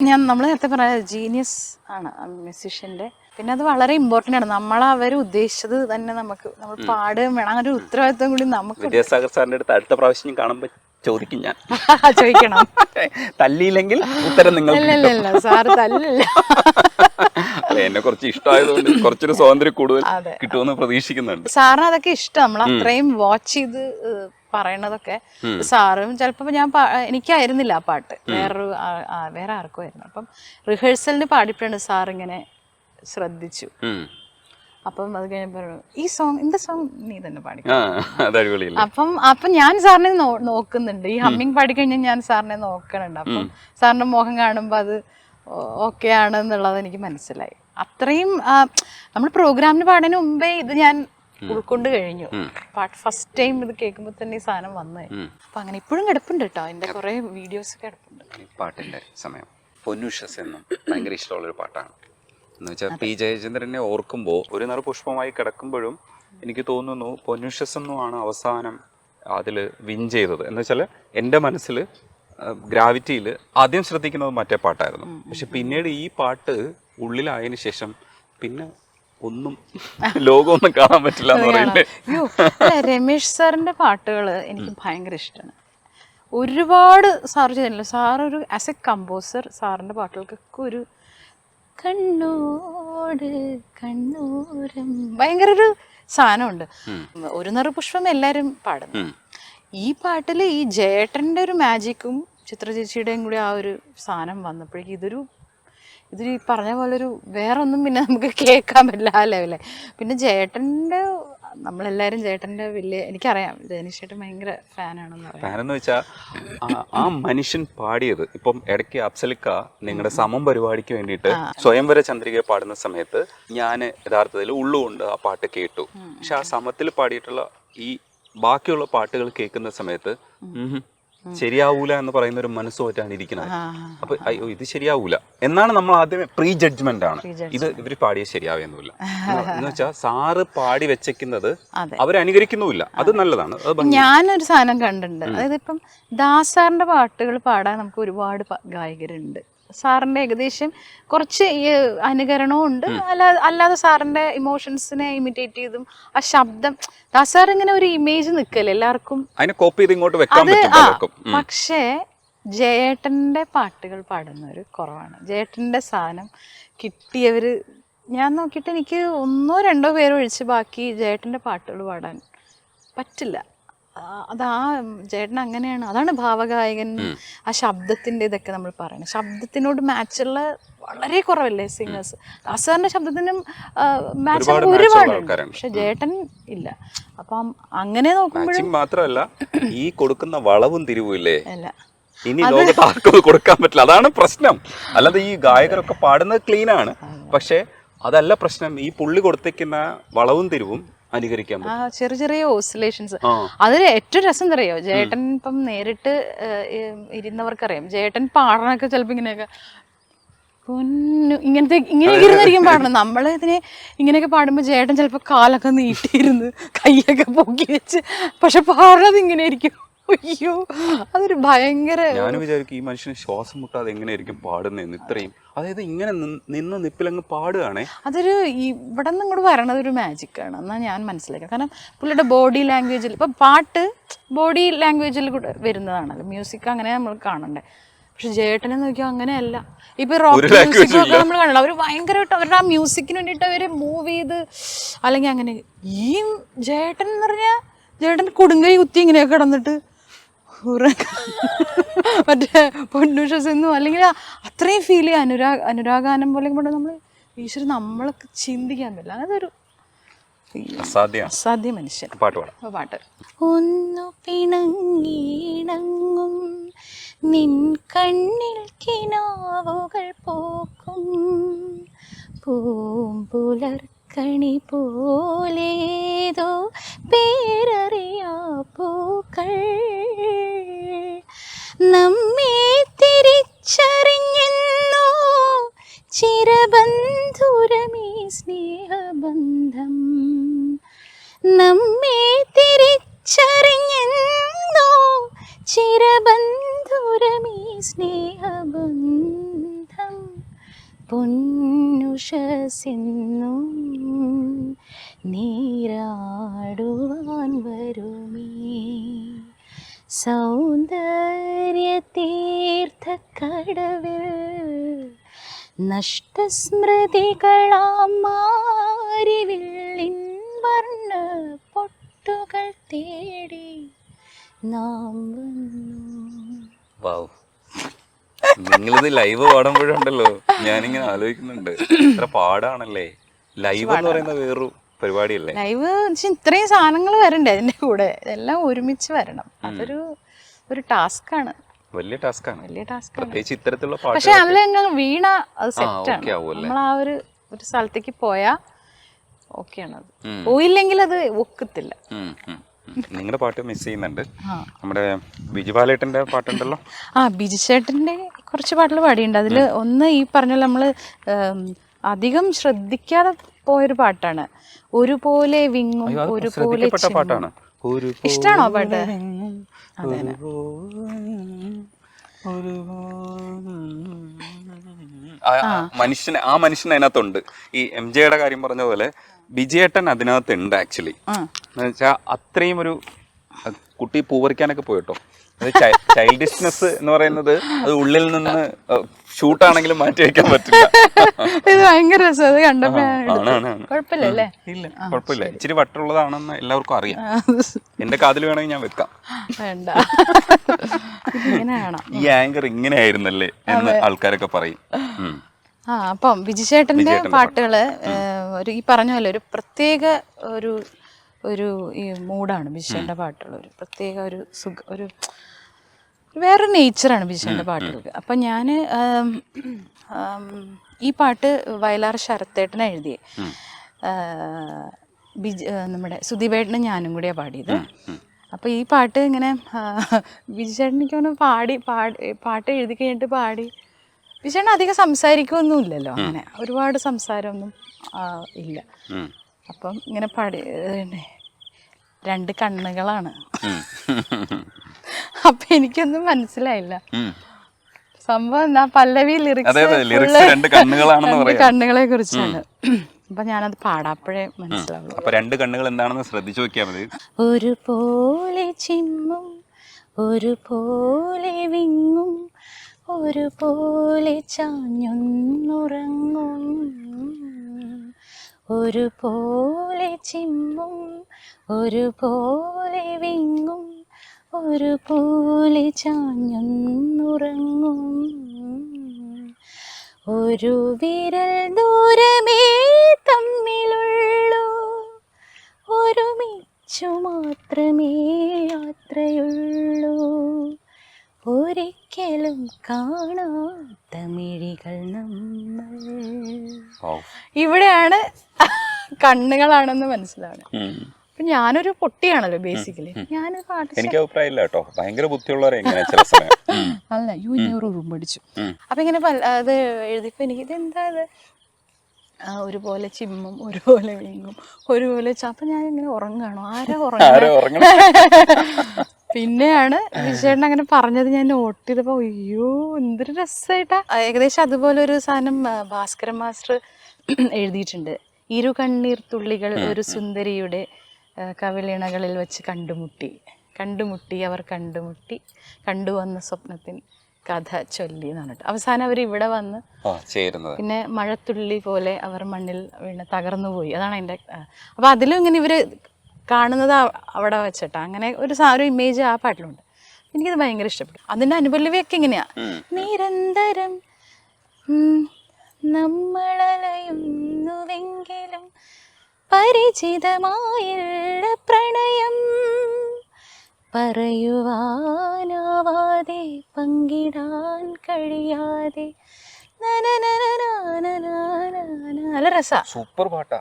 നമ്മൾ നേരത്തെ പറഞ്ഞ ജീനിയസ് ആണ് മ്യൂസിഷ്യന്റെ. പിന്നെ അത് വളരെ ഇമ്പോർട്ടൻ്റ് ആണ്. അവർ ഉദ്ദേശിച്ചത് തന്നെ നമ്മൾ പാടുകയും വേണം. അങ്ങനെ ഒരു ഉത്തരവാദിത്വം കൂടി നമുക്ക്. വിദ്യാസാഗർ സാറിന്റെ അടുത്ത് അടുത്ത പ്രാവശ്യം കാണുമ്പോൾ ചോദിക്കും ഞാൻ. ചോദിക്കണം. തല്ലിയില്ലെങ്കിൽ ഉത്തരം നിങ്ങൾ. സാറ് തല്ലില്ല. എന്നെ കുറച്ച് ഇഷ്ടമായതുകൊണ്ട് കുറച്ചൊരു സ്വാതന്ത്ര്യം കൂടുതൽ കിട്ടുമെന്ന് പ്രതീക്ഷിക്കുന്നുണ്ട്. സാറിന് അതൊക്കെ ഇഷ്ടം. നമ്മൾ അത്രയും വാച്ച് ചെയ്ത് പറയണതൊക്കെ. സാറും ചിലപ്പോ എനിക്കായിരുന്നില്ല ആ പാട്ട്, വേറെ ആർക്കും ആയിരുന്നു. അപ്പം റിഹേഴ്സലിന് പാടിയപ്പോഴാണ് സാർ ഇങ്ങനെ ശ്രദ്ധിച്ചു. അപ്പം അത് കഴിഞ്ഞപ്പോ ഈ സോങ് ഇന്ത സോങ് നീ തന്നെ പാടി. അപ്പം ഞാൻ സാറിനെ നോക്കുന്നുണ്ട്. ഈ ഹമ്മിങ് പാടിക്കഴിഞ്ഞാൽ ഞാൻ സാറിനെ നോക്കണുണ്ട്. അപ്പം സാറിന്റെ മുഖം കാണുമ്പോ അത് ഓക്കെ ആണെന്നുള്ളത് എനിക്ക് മനസ്സിലായി. അത്രയും നമ്മൾ പ്രോഗ്രാമിന് പാടുന്നതിന് മുമ്പേ ഇത് ഞാൻ ഉൾക്കൊണ്ട് കഴിഞ്ഞു. പാട്ട് ഫസ്റ്റ് ടൈം ഇത് കേൾക്കുമ്പോൾ തന്നെ ഈ സാധനം വന്നു. അപ്പൊ അങ്ങനെ ഇപ്പോഴും കിടപ്പുണ്ട് കേട്ടോ. അതിന്റെ കുറെ വീഡിയോസ് കിടപ്പുണ്ട്. പാട്ടിന്റെ സമയം പൊന്നുഷസ് എന്നും ഭയങ്കര ഇഷ്ടമുള്ളൊരു പാട്ടാണ്. എന്ന് വെച്ചാൽ പി ജയചന്ദ്രനെ ഓർക്കുമ്പോൾ ഒരു നിറ പുഷ്പമായി കിടക്കുമ്പോഴും എനിക്ക് തോന്നുന്നു പൊന്നുഷസ് എന്നുമാണ് അവസാനം അതിൽ വിൻ ചെയ്തത്. എന്ന് വെച്ചാൽ എൻ്റെ മനസ്സിൽ ഗ്രാവിറ്റിയിൽ ആദ്യം ശ്രദ്ധിക്കുന്നത് മറ്റേ പാട്ടായിരുന്നു. പക്ഷെ പിന്നീട് ഈ പാട്ട് ഉള്ളിലായതിനു ശേഷം പിന്നെ ഒന്നും ലോകമൊന്നും കാണാൻ പറ്റില്ല എന്ന് പറയില്ലേ. രമേശ് സാറിന്റെ പാട്ടുകൾ എനിക്ക് ഭയങ്കര ഇഷ്ടമാണ്. ഒരുപാട് സാർ ചെയ്തില്ല. സാറൊരു ആസ് എ കമ്പോസർ സാറിന്റെ പാട്ടുകൾക്കൊക്കെ ഒരു കണ്ണോട് കണ്ണൂരം ഭയങ്കര ഒരു സാധനമുണ്ട്. ഒരു നിറ പുഷ്പം എല്ലാരും പാടുന്നു. ഈ പാട്ടില് ഈ ജയേട്ടന്റെ ഒരു മാജിക്കും ചിത്ര ചേച്ചിയുടെയും കൂടി ആ ഒരു സാധനം വന്നപ്പോഴേക്കും ഇതൊരു ഈ പറഞ്ഞ പോലെ ഒരു വേറെ ഒന്നും പിന്നെ നമുക്ക് കേൾക്കാൻ പറ്റില്ല ആ ലെവലെ. പിന്നെ ജയേട്ടന്റെ നമ്മളെല്ലാരും ജയേട്ടന്റെ വലിയ എനിക്കറിയാം ജയനീഷ് ചേട്ടൻ ഭയങ്കര ഫാനാണെന്ന് പറയാം. ഫാനെന്ന് വെച്ചാൽ ആ മനുഷ്യൻ പാടിയത് ഇപ്പം ഇടയ്ക്ക് അപ്സലിക്ക നിങ്ങളുടെ സമം പരിപാടിക്ക് വേണ്ടിയിട്ട് സ്വയംവര ചന്ദ്രിക പാടുന്ന സമയത്ത് ഞാൻ യഥാർത്ഥത്തിൽ ഉള്ളുകൊണ്ട് ആ പാട്ട് കേട്ടു. പക്ഷെ ആ സമത്തിൽ പാടിയിട്ടുള്ള ഈ ബാക്കിയുള്ള പാട്ടുകൾ കേൾക്കുന്ന സമയത്ത് ശരിയാവൂല എന്ന് പറയുന്ന ഒരു മനസ്സുമായിട്ടാണ് ഇരിക്കുന്നത്. അപ്പൊ അയ്യോ ഇത് ശരിയാവൂല എന്നാണ് നമ്മൾ ആദ്യമേ പ്രീ ജഡ്ജ്മെന്റ് ആണ്. ഇവര് പാടിയത് ശരിയാവുന്നില്ല എന്ന് വെച്ചാൽ സാറ് പാടി വെച്ചേക്കുന്നത് അവരനുകരിക്കുന്നുമില്ല. അത് നല്ലതാണ്. ഞാനൊരു സാധനം കണ്ടിട്ടുണ്ട്. അതായത് ഇപ്പം ദാസാറിന്റെ പാട്ടുകൾ പാടാൻ നമുക്ക് ഒരുപാട് ഗായകരുണ്ട്. സാറിന്റെ ഏകദേശം കുറച്ച് അനുകരണവും ഉണ്ട്, അല്ലാതെ സാറിന്റെ ഇമോഷൻസിനെ ഇമിറ്റേറ്റ് ചെയ്തും ആ ശബ്ദം ദാസാർ ഇങ്ങനെ ഒരു ഇമേജ് നിൽക്കല്ലേ എല്ലാവർക്കും. പക്ഷേ ജയേട്ടന്റെ പാട്ടുകൾ പാടുന്നവര് കുറവാണ്. ജയേട്ടന്റെ സാധനം കിട്ടിയവര് ഞാൻ നോക്കിയിട്ട് എനിക്ക് 1-2 പേര് ഒഴിച്ച് ബാക്കി ജയേട്ടന്റെ പാട്ടുകൾ പാടാൻ പറ്റില്ല. അതാ ചേട്ടൻ അങ്ങനെയാണ്. അതാണ് ഭാവഗായകൻ. ആ ശബ്ദത്തിന്റെ ഇതൊക്കെ നമ്മൾ പറയുന്നത് ശബ്ദത്തിനോട് മാച്ചുള്ള വളരെ കുറവല്ലേ സിംഗേഴ്സ്. ദാസാറിന്റെ ശബ്ദത്തിനും മാച്ച് ഒരുപാടുണ്ട്, പക്ഷെ ജേട്ടൻ ഇല്ല. അപ്പം അങ്ങനെ നോക്കുമ്പോഴും മാത്രമല്ല ഈ കൊടുക്കുന്ന വളവും തിരിവില്ലേ ഇനി ലോകത്ത് ആർക്കും കൊടുക്കാൻ പറ്റില്ല. അതാണ് പ്രശ്നം. അല്ലാതെ ഈ ഗായകരൊക്കെ പാടുന്നത് ക്ലീൻ ആണ്, പക്ഷെ അതല്ല പ്രശ്നം. ഈ പുള്ളി കൊടുത്തേക്കുന്ന വളവും തിരിവും അനുകരിക്കാൻ ചെറിയ ഓസിലേഷൻസ്. അതിൽ ഏറ്റവും രസം അറിയോ, ജേട്ടൻ ഇപ്പം നേരിട്ട് ഇരുന്നവർക്കറിയാം. ജേട്ടൻ പാടണൊക്കെ ചിലപ്പോ ഇങ്ങനെയൊക്കെ ഇങ്ങനെ ഇരുന്നിരിക്കും പാടണം. നമ്മളിതിനെ ഇങ്ങനെയൊക്കെ പാടുമ്പോൾ ജേട്ടൻ ചിലപ്പോൾ കാലൊക്കെ നീട്ടിയിരുന്ന് കൈയൊക്കെ പൊക്കി വെച്ച്, പക്ഷെ പാടുന്നത് ഇങ്ങനെ ആയിരിക്കും. അയ്യോ അതൊരു ഭയങ്കര. ഞാൻ വിചാരിക്കും ഈ മനുഷ്യന് ശ്വാസം മുട്ടാതെ എങ്ങനെയായിരിക്കും പാടുന്നതെന്ന്. ഇത്രയും അതായത് ഇങ്ങനെ നിന്ന് നിപ്പിലങ്ങ് പാടുകയാണേ. അതൊരു ഇവിടെ നിന്ന് ഇങ്ങോട്ട് വരണത് ഒരു മാജിക്കാണ് എന്നാണ് ഞാൻ മനസ്സിലാക്കുന്നത്. കാരണം പുള്ളിയുടെ ബോഡി ലാംഗ്വേജിൽ ഇപ്പം പാട്ട് ബോഡി ലാംഗ്വേജിൽ കൂടെ വരുന്നതാണല്ലോ. മ്യൂസിക് അങ്ങനെ നമ്മൾ കാണണ്ടേ. പക്ഷെ ജേട്ടനെ നോക്കിയാൽ അങ്ങനെയല്ല. ഇപ്പൊ റോക്ക് മ്യൂസിക്കൊക്കെ നമ്മൾ കാണണം, അവർ ഭയങ്കരമായിട്ട് അവരുടെ ആ മ്യൂസിക്കിന് വേണ്ടിയിട്ട് അവർ മൂവ് ചെയ്ത് അല്ലെങ്കിൽ അങ്ങനെ. ഈ ജേട്ടൻ എന്ന് പറഞ്ഞാൽ ജേട്ടൻ കൊടുങ്കൈ കുത്തി ഇങ്ങനെയൊക്കെ കിടന്നിട്ട് മറ്റേ പൊന്നുഷസെന്നും അല്ലെങ്കിൽ അത്രയും ഫീൽ ചെയ്യുക. അനുരാഗാനം പോലെ നമ്മൾ ഈശ്വരൻ നമ്മളൊക്കെ ചിന്തിക്കാൻ പറ്റില്ല. അതൊരു അസാധ്യ മനുഷ്യൻ. പാട്ട് ഒന്നു പിണങ്ങിണങ്ങും നിൻ കണ്ണിൽ കിനാവുകൾ പോക്കും പൂമ്പുലർക്കണി പോലേതോ പേരറിയാ പൂക്കൾ നമ്മെ തിരിച്ചറിഞ്ഞെന്നോ ചിരബന്ധുരമേ സ്നേഹബന്ധം നമ്മെ തിരിച്ചറിഞ്ഞെന്നോ ചിരബന്ധുരമേ സ്നേഹബന്ധം പൊന്നുഷസിന്നും നീരാടുവാൻ വരുമേ സൗന്ദര്യ തീർത്ഥക്കടവിൽ നഷ്ടസ്മൃതികളാം മാരിവില്ലിൻ വർണ്ണ പൊട്ടുകൾ തേടി നാം വന്നു. വാവ്, നിങ്ങളിത് ലൈവ് പാടുമ്പോഴുണ്ടല്ലോ ഞാനിങ്ങനെ ആലോചിക്കുന്നുണ്ട്, ഇത്ര പാടാണല്ലേ. ലൈവ് എന്ന് പറയുന്ന വേറൊരു പരിപാടിയല്ലേ. ലൈവ് ഇത്രയും സാധനങ്ങൾ വരണ്ടേ അതിന്റെ കൂടെ, ഇതെല്ലാം ഒരുമിച്ച് വരണം. ഒരു ടാസ്ക്കാണ്, വലിയ ടാസ്ക്കാണ്. പ്രത്യേകിച്ച് ഇത്തരത്തിലുള്ള പക്ഷെ അതിൽ വീണ അത് സെറ്റാണ്. നമ്മൾ ആ ഒരു സ്ഥലത്തേക്ക് പോയാ ഓക്കെയാണ്. അത് പോയില്ലെങ്കിൽ അത് ഒക്കത്തില്ല. നിങ്ങളുടെ പാട്ട് മിസ് ചെയ്യുന്നുണ്ട്. നമ്മുടെ ബിജുപാലേട്ടന്റെ പാട്ടുണ്ടല്ലോ. ബിജുചേട്ടന്റെ കുറച്ച് പാട്ടുകൾ പാടിയുണ്ട്. അതിൽ ഒന്ന് ഈ പറഞ്ഞ നമ്മള് അധികം ശ്രദ്ധിക്കാതെ പോയൊരു പാട്ടാണ് ഒരുപോലെ വിങ്ങും ഒരുപോലെ പാട്ടാണ്. ഇഷ്ടാണോ പാട്ട്? മനുഷ്യൻ അതിനകത്തുണ്ട്. ഈ MJ-യുടെ കാര്യം പറഞ്ഞ പോലെ ബിജേട്ടൻ അതിനകത്ത് ഉണ്ട് ആക്ച്വലി. എന്നുവെച്ചാൽ അത്രയും ഒരു കുട്ടി പൂവറിക്കാനൊക്കെ പോയിട്ടോ. അത് ചൈൽഡിഷ്നെസ് എന്ന് പറയുന്നത് അത് ഉള്ളിൽ നിന്ന് ഷൂട്ടാണെങ്കിലും മാറ്റി വെക്കാൻ പറ്റില്ല. ഇത് ഭയങ്കര രസം. അത് കണ്ടപ്പോ കുഴപ്പമില്ലല്ലേ? ഇല്ല, കുഴപ്പമില്ല. ഇച്ചിരി വട്ടുള്ളതാണെന്ന് എല്ലാവർക്കും അറിയാം. എന്റെ കാതിൽ വേണമെങ്കിൽ ഞാൻ വെക്കാം. വേണ്ട, ഈ ആങ്കർ ഇങ്ങനെ ആയിരുന്നല്ലേ എന്ന് ആൾക്കാരൊക്കെ പറയും. അപ്പം ബിജുചേട്ടന്റെ പാട്ടുകള് ഈ പറഞ്ഞ പോലെ ഒരു പ്രത്യേക ഒരു ഈ മൂഡാണ് ബിജുചേട്ടന്റെ പാട്ടുകൾ. ഒരു പ്രത്യേക ഒരു വേറൊരു നേച്ചറാണ് ബിജുചേട്ടന്റെ പാട്ടുകൾക്ക്. അപ്പം ഞാൻ ഈ പാട്ട് വയലാർ ശരത്തേട്ടനെ എഴുതിയേ. നമ്മുടെ സുധീപേട്ടനും ഞാനും കൂടിയാണ് പാടിയത്. അപ്പോൾ ഈ പാട്ട് ഇങ്ങനെ ബിജുചേട്ടൻ എനിക്കൊന്ന് പാട്ട് എഴുതി കഴിഞ്ഞിട്ട് പാടി. ബിജുചേട്ടൻ അധികം സംസാരിക്കൊന്നുമില്ലല്ലോ, അങ്ങനെ ഒരുപാട് സംസാരമൊന്നും ഇല്ല. അപ്പം ഇങ്ങനെ പാടി രണ്ട് കണ്ണുകളാണ്. അപ്പൊ എനിക്കൊന്നും മനസ്സിലായില്ല സംഭവം എന്താ. പല്ലവി ലിറിക്സ് രണ്ട് കണ്ണുകളെ കുറിച്ചാണ്. അപ്പൊ ഞാനത് പാടാപ്പോഴേ മനസ്സിലാവുള്ളൂ. അപ്പൊ രണ്ട് കണ്ണുകൾ എന്താണെന്ന് ശ്രദ്ധിച്ചു നോക്കിയാൽ മതി. ഒരുപോലെ ചിമ്മും ഒരുപോലെ വിങ്ങും ഒരുപോലെ ചാഞ്ഞൊന്നുറങ്ങും ഒരുപോലെ ചിമ്മും ഒരുപോലെ വിങ്ങും ഒരുപോലെ ചാഞ്ഞൊന്നുറങ്ങും ഒരു വിരൽ ദൂരമേ തമ്മിലുള്ളൂ ഒരുമിച്ചു മാത്രമേ യാത്രയുള്ളൂ ഒരിക്കലും കാണാത്ത മിഴികൾ നമ്മൾ. ഇവിടെയാണ് കണ്ണുകളാണെന്ന് മനസ്സിലാവുന്നത്. അപ്പൊ ഞാനൊരു പൊട്ടിയാണല്ലോ ബേസിക്കലി. ഞാൻ പാട്ട് എനിക്ക് അഭിപ്രായമില്ല കേട്ടോ, ഭയങ്കര ബുദ്ധിയുള്ളവരെ ചില സമയം അല്ല റൂം പഠിച്ചു. അപ്പൊ ഇങ്ങനെ അത് എഴുതിയപ്പോ എനിക്ക് ഇതെന്താ ഇത് ഒരുപോലെ ചിമ്മും ഒരുപോലെ വീങ്ങും ഒരുപോലെ അപ്പൊ ഞാൻ ഇങ്ങനെ ഉറങ്ങാണോ ആരാ ഉറങ്ങ. പിന്നെയാണ് വിജയേട്ടൻ അങ്ങനെ പറഞ്ഞത് ഞാൻ നോട്ട് ചെയ്തപ്പോ അയ്യോ എന്തൊരു രസമായിട്ടാ. ഏകദേശം അതുപോലെ ഒരു സാധനം ഭാസ്കരൻ മാസ്റ്റർ എഴുതിയിട്ടുണ്ട്. ഇരു കണ്ണീർ തുള്ളികൾ ഒരു സുന്ദരിയുടെ കവിളിണകളിൽ വെച്ച് കണ്ടുമുട്ടി അവർ കണ്ടുവന്ന സ്വപ്നത്തിൻ കഥ ചൊല്ലി എന്ന് പറഞ്ഞിട്ട് അവസാനം അവർ ഇവിടെ വന്ന് ചേരുന്നത്. പിന്നെ മഴത്തുള്ളി പോലെ അവർ മണ്ണിൽ വീണ് തകർന്നു പോയി. അതാണ് അതിൻ്റെ. അപ്പോൾ അതിലും ഇങ്ങനെ ഇവർ കാണുന്നത് അവിടെ വെച്ചിട്ടാ അങ്ങനെ ഒരു ഇമേജ് ആ പാട്ടിലുണ്ട്. എനിക്കത് ഭയങ്കര ഇഷ്ടപ്പെട്ടു. അതിൻ്റെ അനുപല്ലവിയൊക്കെ ഇങ്ങനെയാ. നിരന്തരം നമ്മളലയുന്നുവെങ്കിലും പരിചിതമായുള്ള പ്രണയം പറയുവാനാവാതെ പങ്കിടാൻ കഴിയാതെ. നല്ല രസാ. സൂപ്പർ പാട്ടാ.